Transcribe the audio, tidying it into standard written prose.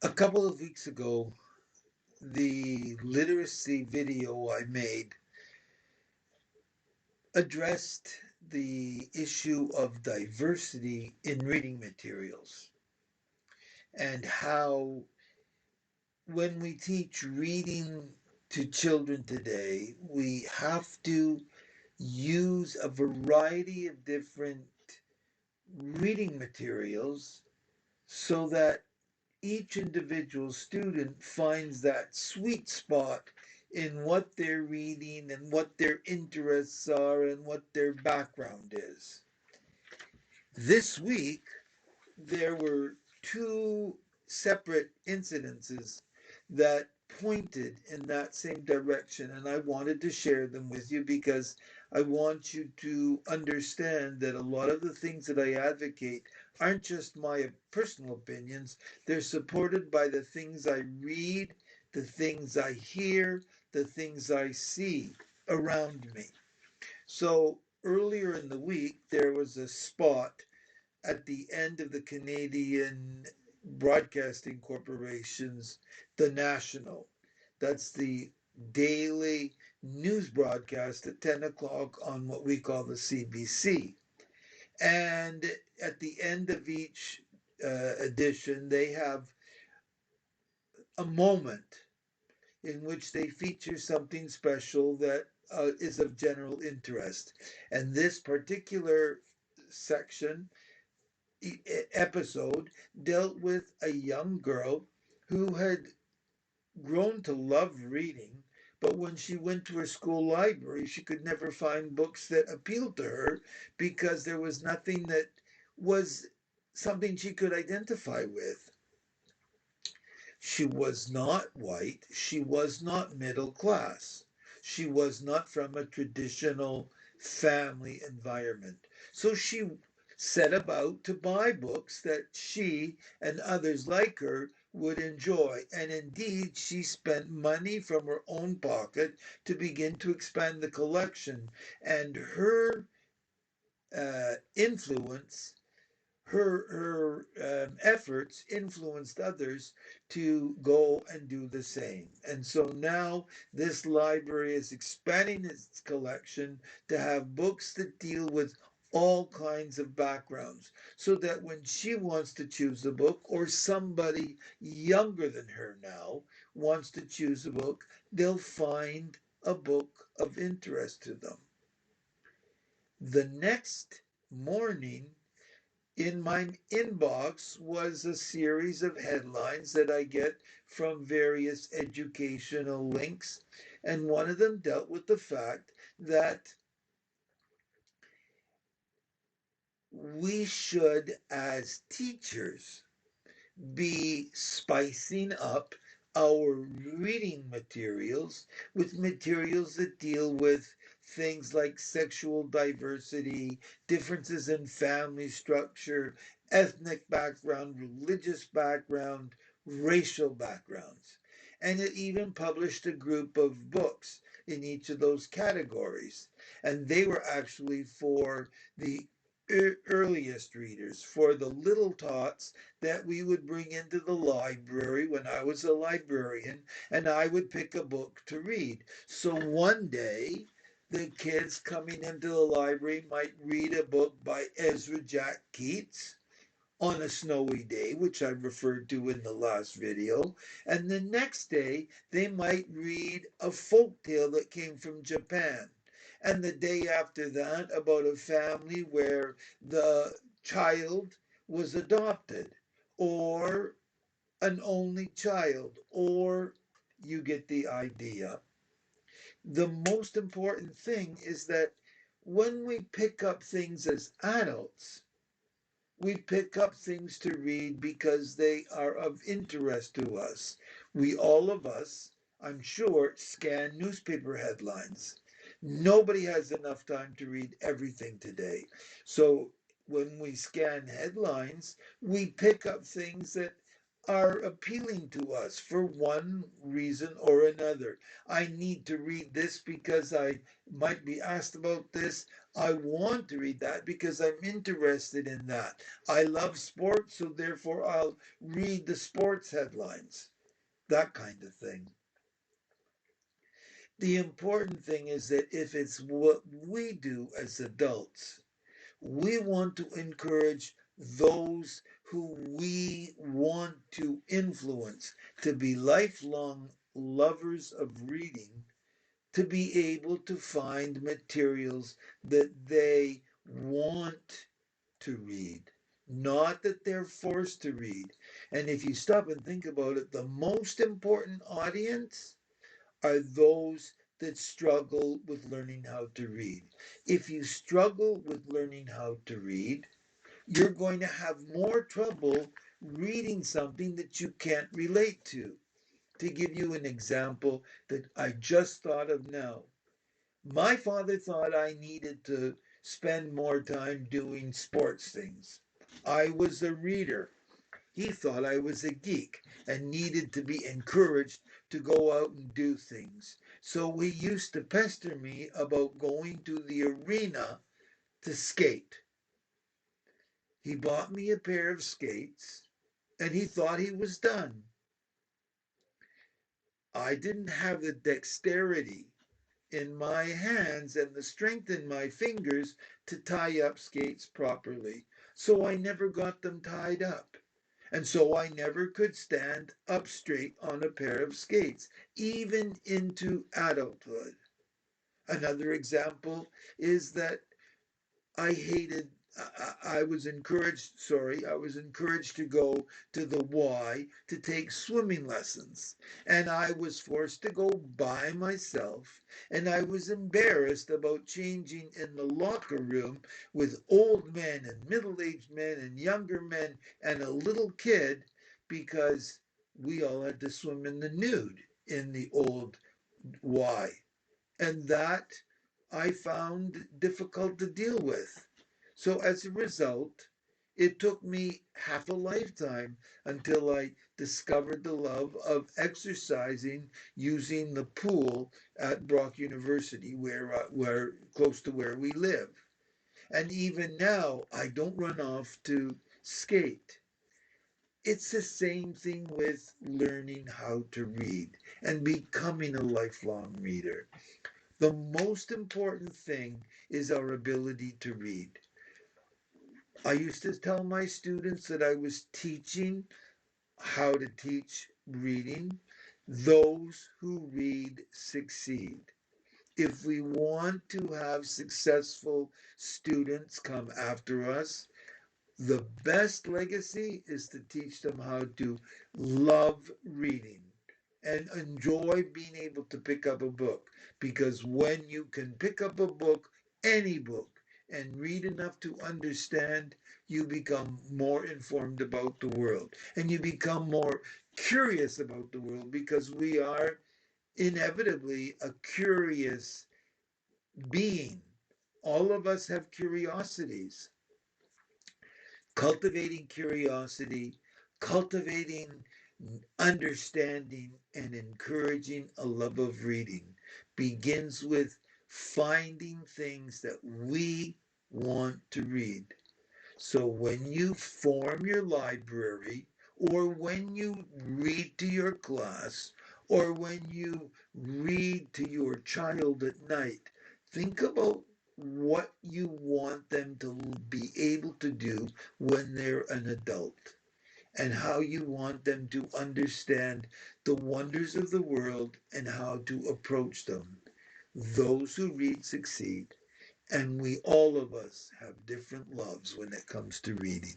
A couple of weeks ago, the literacy video I made addressed the issue of diversity in reading materials and how, when we teach reading to children today, we have to use a variety of different reading materials so that each individual student finds that sweet spot in what they're reading and what their interests are and what their background is. This week, there were two separate incidences that pointed in that same direction, and I wanted to share them with you because I want you to understand that a lot of the things that I advocate aren't just my personal opinions, they're supported by the things I read, the things I hear, the things I see around me. So earlier in the week, there was a spot at the end of the Canadian Broadcasting Corporation's The National. That's the daily news broadcast at 10 o'clock on what we call the CBC. And at the end of each edition, they have a moment in which they feature something special that is of general interest. And this particular section episode dealt with a young girl who had grown to love reading, but when she went to her school library, she could never find books that appealed to her because there was nothing that was something she could identify with. She was not white. She was not middle class. She was not from a traditional family environment. So she set about to buy books that she and others like her would enjoy. And indeed, she spent money from her own pocket to begin to expand the collection. And her influence, her efforts influenced others to go and do the same. And so now this library is expanding its collection to have books that deal with all kinds of backgrounds, so that when she wants to choose a book, or somebody younger than her now wants to choose a book, they'll find a book of interest to them. The next morning, in my inbox was a series of headlines that I get from various educational links. And one of them dealt with the fact that we should, as teachers, be spicing up our reading materials with materials that deal with things like sexual diversity, differences in family structure, ethnic background, religious background, racial backgrounds. And it even published a group of books in each of those categories. And they were actually for the earliest readers, for the little tots that we would bring into the library when I was a librarian, and I would pick a book to read. So one day, the kids coming into the library might read a book by Ezra Jack Keats on a snowy day, which I referred to in the last video. And the next day, they might read a folk tale that came from Japan. And the day after that, about a family where the child was adopted, or an only child, or you get the idea. The most important thing is that when we pick up things as adults, we pick up things to read because they are of interest to us. We, all of us, I'm sure, scan newspaper headlines. Nobody has enough time to read everything today. So when we scan headlines, we pick up things that are appealing to us for one reason or another. I need to read this because I might be asked about this. I want to read that because I'm interested in that. I love sports, so therefore I'll read the sports headlines. That kind of thing. The important thing is that if it's what we do as adults, we want to encourage those who we want to influence to be lifelong lovers of reading, to be able to find materials that they want to read, not that they're forced to read. And if you stop and think about it, the most important audience are those that struggle with learning how to read. If you struggle with learning how to read, you're going to have more trouble reading something that you can't relate to. To give you an example that I just thought of now, my father thought I needed to spend more time doing sports things. I was a reader. He thought I was a geek and needed to be encouraged to go out and do things. So he used to pester me about going to the arena to skate. He bought me a pair of skates and he thought he was done. I didn't have the dexterity in my hands and the strength in my fingers to tie up skates properly. So I never got them tied up. And so I never could stand up straight on a pair of skates, even into adulthood. Another example is that I hated, I was encouraged to go to the Y to take swimming lessons. And I was forced to go by myself. And I was embarrassed about changing in the locker room with old men and middle aged men and younger men and a little kid because we all had to swim in the nude in the old Y, and that I found difficult to deal with. So as a result, it took me half a lifetime until I discovered the love of exercising using the pool at Brock University, where close to where we live. And even now, I don't run off to skate. It's the same thing with learning how to read and becoming a lifelong reader. The most important thing is our ability to read. I used to tell my students that I was teaching how to teach reading. Those who read succeed. If we want to have successful students come after us, the best legacy is to teach them how to love reading and enjoy being able to pick up a book. Because when you can pick up a book, any book, and read enough to understand, you become more informed about the world and you become more curious about the world because we are inevitably a curious being. All of us have curiosities. Cultivating curiosity, cultivating understanding, and encouraging a love of reading begins with finding things that we want to read. So when you form your library, or when you read to your class, or when you read to your child at night, think about what you want them to be able to do when they're an adult and how you want them to understand the wonders of the world and how to approach them. Those who read succeed. And we, all of us, have different loves when it comes to reading.